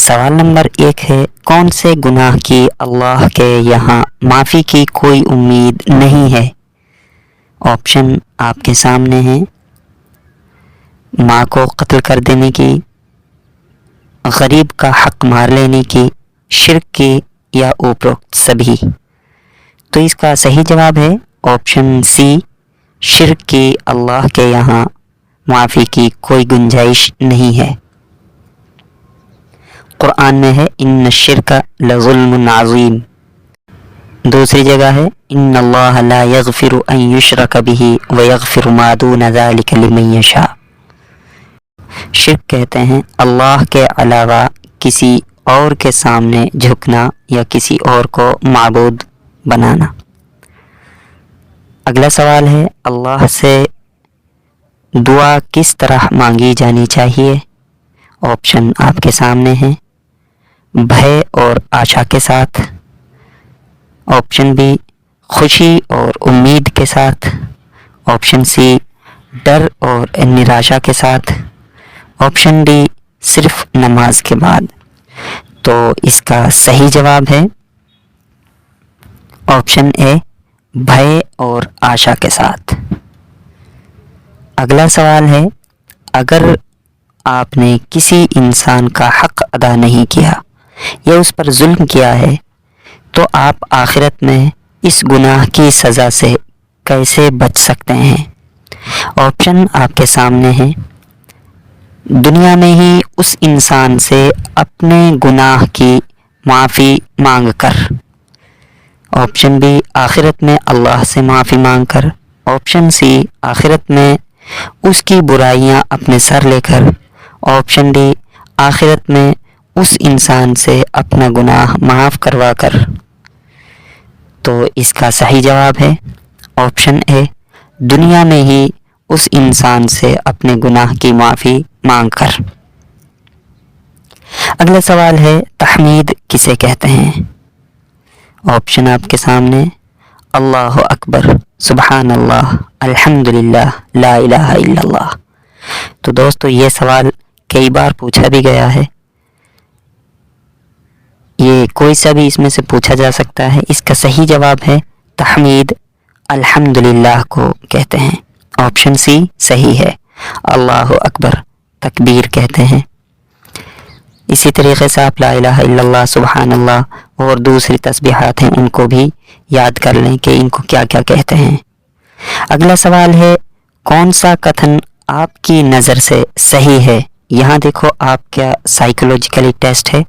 سوال نمبر 1 ہے، کون سے گناہ کی اللہ کے یہاں معافی کی کوئی امید نہیں ہے؟ آپشن آپ کے سامنے ہیں: ماں کو قتل کر دینے کی، غریب کا حق مار لینے کی، شرک کی، یا اوپروکت سبھی۔ تو اس کا صحیح جواب ہے آپشن سی، شرک کی اللہ کے یہاں معافی کی کوئی گنجائش نہیں ہے۔ قرآن میں ہے ان الشرک لظلم عظیم۔ دوسری جگہ ہے ان اللہ لا یغفر ان یشرک بہ ویغفر ما دون ذلک لمن یشاء۔ شرک کہتے ہیں اللہ کے علاوہ کسی اور کے سامنے جھکنا یا کسی اور کو معبود بنانا۔ اگلا سوال ہے، اللہ سے دعا کس طرح مانگی جانی چاہیے؟ آپشن آپ کے سامنے ہیں: بھے اور آشا کے ساتھ، آپشن بی خوشی اور امید کے ساتھ، آپشن سی ڈر اور نراشا کے ساتھ، آپشن ڈی صرف نماز کے بعد۔ تو اس کا صحیح جواب ہے آپشن اے، بھے اور آشا کے ساتھ۔ اگلا سوال ہے، اگر آپ نے کسی انسان کا حق ادا نہیں کیا یا اس پر ظلم کیا ہے تو آپ آخرت میں اس گناہ کی سزا سے کیسے بچ سکتے ہیں؟ آپشن آپ کے سامنے ہیں: دنیا میں ہی اس انسان سے اپنے گناہ کی معافی مانگ کر، آپشن بی آخرت میں اللہ سے معافی مانگ کر، آپشن سی آخرت میں اس کی برائیاں اپنے سر لے کر، آپشن ڈی آخرت میں اس انسان سے اپنا گناہ معاف کروا کر۔ تو اس کا صحیح جواب ہے آپشن اے، دنیا میں ہی اس انسان سے اپنے گناہ کی معافی مانگ کر۔ اگلا سوال ہے، تحمید کسے کہتے ہیں؟ آپشن آپ کے سامنے: اللہ اکبر، سبحان اللہ، الحمدللہ، لا الہ الا اللہ۔ تو دوستو یہ سوال کئی بار پوچھا بھی گیا ہے، یہ کوئی سا بھی اس میں سے پوچھا جا سکتا ہے۔ اس کا صحیح جواب ہے تحمید الحمدللہ کو کہتے ہیں۔ آپشن سی صحیح ہے، اللہ اکبر تکبیر کہتے ہیں۔ اسی طریقے سے آپ لا الہ الا اللہ، سبحان اللہ اور دوسری تسبیحات ہیں ان کو بھی یاد کر لیں کہ ان کو کیا کیا کہتے ہیں۔ اگلا سوال ہے، کون سا کتھن آپ کی نظر سے صحیح ہے؟ یہاں دیکھو آپ کیا سائیکولوجیکلی ٹیسٹ ہے۔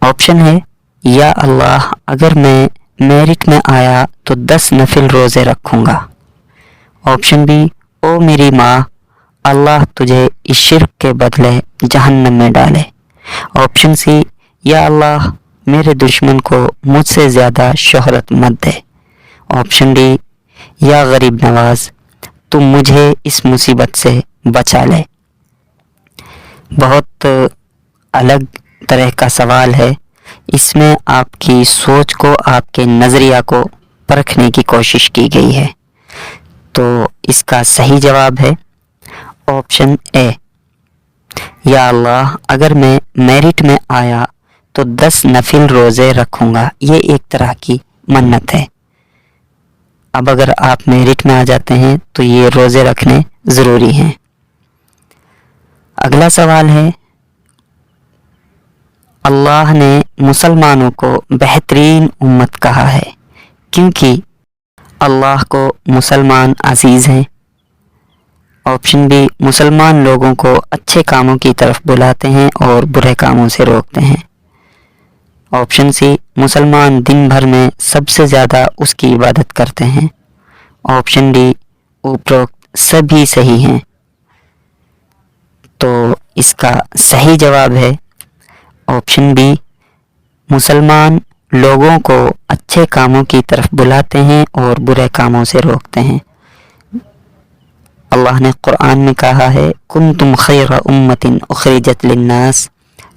آپشن ہے، یا اللہ اگر میں میرٹ میں آیا تو 10 نفل روزے رکھوں گا۔ آپشن بی، او میری ماں، اللہ تجھے اس شرک کے بدلے جہنم میں ڈالے۔ آپشن سی، یا اللہ میرے دشمن کو مجھ سے زیادہ شہرت مت دے۔ آپشن ڈی، یا غریب نواز تم مجھے اس مصیبت سے بچا لے۔ بہت الگ طرح کا سوال ہے، اس میں آپ کی سوچ کو، آپ کے نظریہ کو پرکھنے کی کوشش کی گئی ہے۔ تو اس کا صحیح جواب ہے آپشن اے، یا اللہ اگر میں میرٹ میں آیا تو 10 نفل روزے رکھوں گا۔ یہ ایک طرح کی منت ہے۔ اب اگر آپ میرٹ میں آ جاتے ہیں تو یہ روزے رکھنے ضروری ہیں۔ اگلا سوال ہے، اللہ نے مسلمانوں کو بہترین امت کہا ہے کیونکہ اللہ کو مسلمان عزیز ہیں۔ آپشن بی، مسلمان لوگوں کو اچھے کاموں کی طرف بلاتے ہیں اور برے کاموں سے روکتے ہیں۔ آپشن سی، مسلمان دن بھر میں سب سے زیادہ اس کی عبادت کرتے ہیں۔ آپشن ڈی اوپروکت سبھی صحیح ہیں۔ تو اس کا صحیح جواب ہے آپشن بی، مسلمان لوگوں کو اچھے کاموں کی طرف بلاتے ہیں اور برے کاموں سے روکتے ہیں۔ اللہ نے قرآن میں کہا ہے، کنتم خیر امۃ اخرجت للناس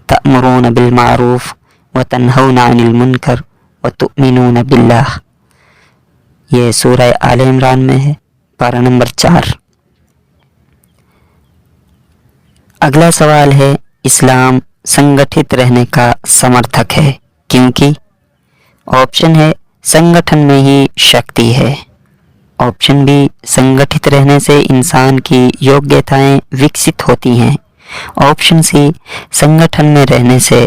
تأمرون بالمعروف وتنہون عن المنکر وتؤمنون باللہ۔ یہ سورہ آل عمران میں ہے، پارہ نمبر 4۔ اگلا سوال ہے، इस्लाम संगठित रहने का समर्थक है, क्योंकि ऑप्शन है संगठन में ही शक्ति है। ऑप्शन बी, संगठित रहने से इंसान की योग्यताएं विकसित होती हैं। ऑप्शन सी, संगठन में रहने से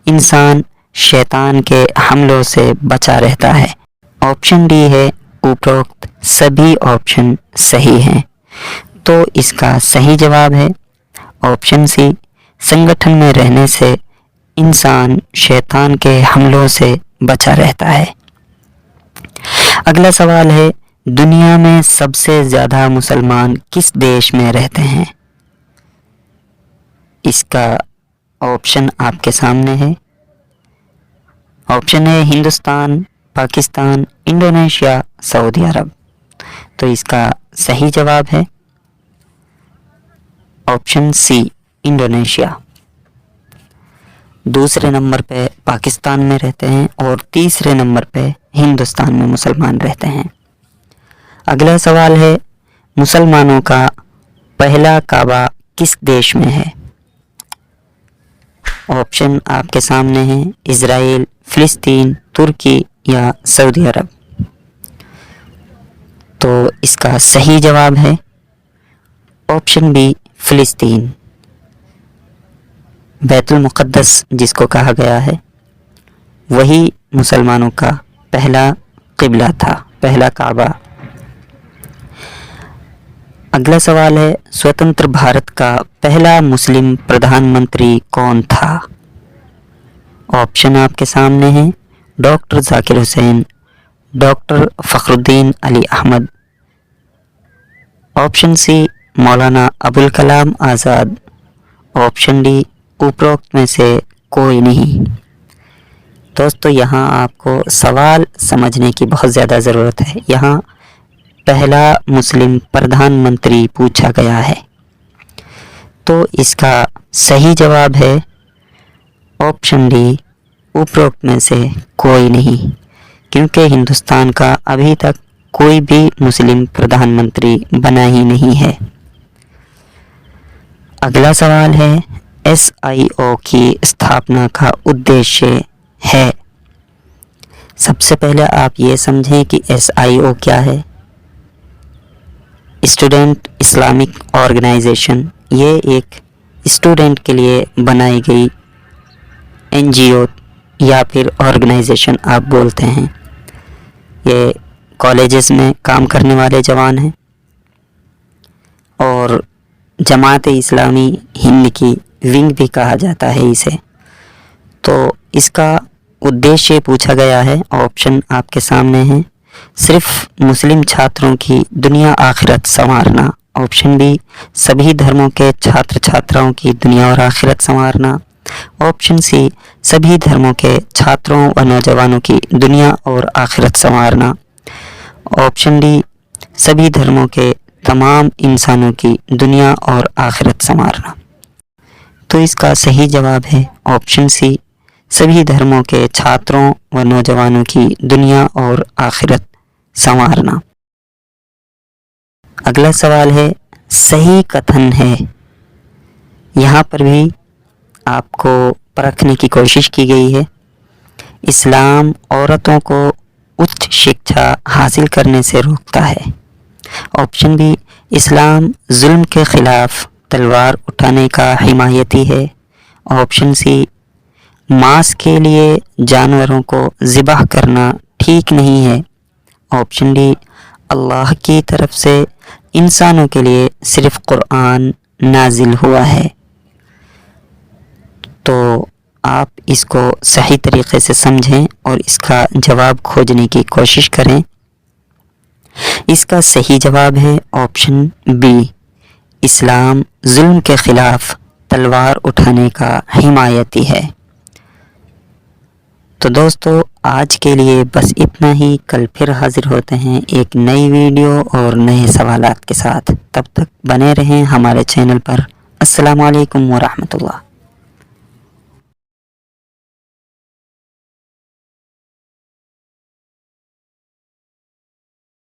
इंसान शैतान के हमलों से बचा रहता है। ऑप्शन डी है उपरोक्त सभी ऑप्शन सही हैं। तो इसका सही जवाब है ऑप्शन सी, संगठन में रहने से इंसान शैतान के हमलों से बचा रहता है। अगला सवाल है, दुनिया में सबसे ज़्यादा मुसलमान किस देश में रहते हैं? इसका ऑप्शन आपके सामने है। ऑप्शन है हिंदुस्तान, पाकिस्तान, इंडोनेशिया, सऊदी अरब। तो इसका सही जवाब है ऑप्शन सी, इंडोनेशिया। दूसरे नंबर पे पाकिस्तान में रहते हैं और तीसरे नंबर पे हिंदुस्तान में मुसलमान रहते हैं। अगला सवाल है, मुसलमानों का पहला काबा किस देश में है? ऑप्शन आपके सामने हैं, इज़राइल, फिलिस्तीन, तुर्की या सऊदी अरब। तो इसका सही जवाब है ऑप्शन बी, फिलिस्तीन। बैतुल मुक़द्दस जिसको कहा गया है वही मुसलमानों का पहला क़िबला था, पहला काबा। अगला सवाल है, स्वतंत्र भारत का पहला मुस्लिम प्रधानमंत्री कौन था? ऑप्शन आपके सामने हैं, doctor Zakir Hussain, doctor Fakhruddin Ali Ahmed. Option C, Maulana Abul Kalam Azad. Option D, उपरोक्त में से कोई नहीं। दोस्तों, यहाँ आपको सवाल समझने की बहुत ज़्यादा ज़रूरत है। यहाँ पहला मुस्लिम प्रधानमंत्री पूछा गया है, तो इसका सही जवाब है ऑप्शन डी, उपरोक्त में से कोई नहीं, क्योंकि हिंदुस्तान का अभी तक कोई भी मुस्लिम प्रधानमंत्री बना ही नहीं है। अगला सवाल है, SIO की स्थापना का उद्देश्य है। सबसे पहले आप ये समझें कि SIO क्या है। स्टूडेंट इस्लामिक ऑर्गेनाइजेशन, ये एक स्टूडेंट के लिए बनाई गई NGO या फिर ऑर्गेनाइजेशन आप बोलते हैं। ये कॉलेजेस में काम करने वाले जवान हैं और जमात इस्लामी हिंद की विंग भी कहा जाता है इसे। तो इसका उद्देश्य पूछा गया है, ऑप्शन आपके सामने हैं, सिर्फ मुस्लिम छात्रों की दुनिया आखिरत संवारना। ऑप्शन बी, सभी धर्मों के छात्र छात्राओं की दुनिया और आखिरत संवारना। ऑप्शन सी, सभी धर्मों के छात्रों व नौजवानों की दुनिया और आखिरत संवारना। ऑप्शन डी, सभी धर्मों के तमाम इंसानों की दुनिया और आखिरत संवारना। तो इसका सही जवाब है ऑप्शन सी, सभी धर्मों के छात्रों व नौजवानों की दुनिया और आखिरत संवारना। अगला सवाल है, सही कथन है। यहाँ पर भी आपको परखने की कोशिश की गई है। इस्लाम औरतों को उच्च शिक्षा हासिल करने से रोकता है। ऑप्शन बी, इस्लाम जुल्म के खिलाफ तलवार उठाने का हिमायती है। ऑप्शन सी, मांस के लिए जानवरों को ज़िबाह करना ठीक नहीं है। ऑप्शन डी, अल्लाह की तरफ से इंसानों के लिए सिर्फ कुरान नाजिल हुआ है। तो आप इसको सही तरीक़े से समझें और इसका जवाब खोजने की कोशिश करें। इसका सही जवाब है ऑप्शन बी, इस्लाम जुल्म के ख़िलाफ़ तलवार उठाने का हिमायती है। तो दोस्तों, आज के लिए बस इतना ही। कल फिर हाजिर होते हैं एक नई वीडियो और नए सवालात के साथ। तब तक बने रहें हमारे चैनल पर। अस्सलामु अलैकुम व रहमतुल्लाह।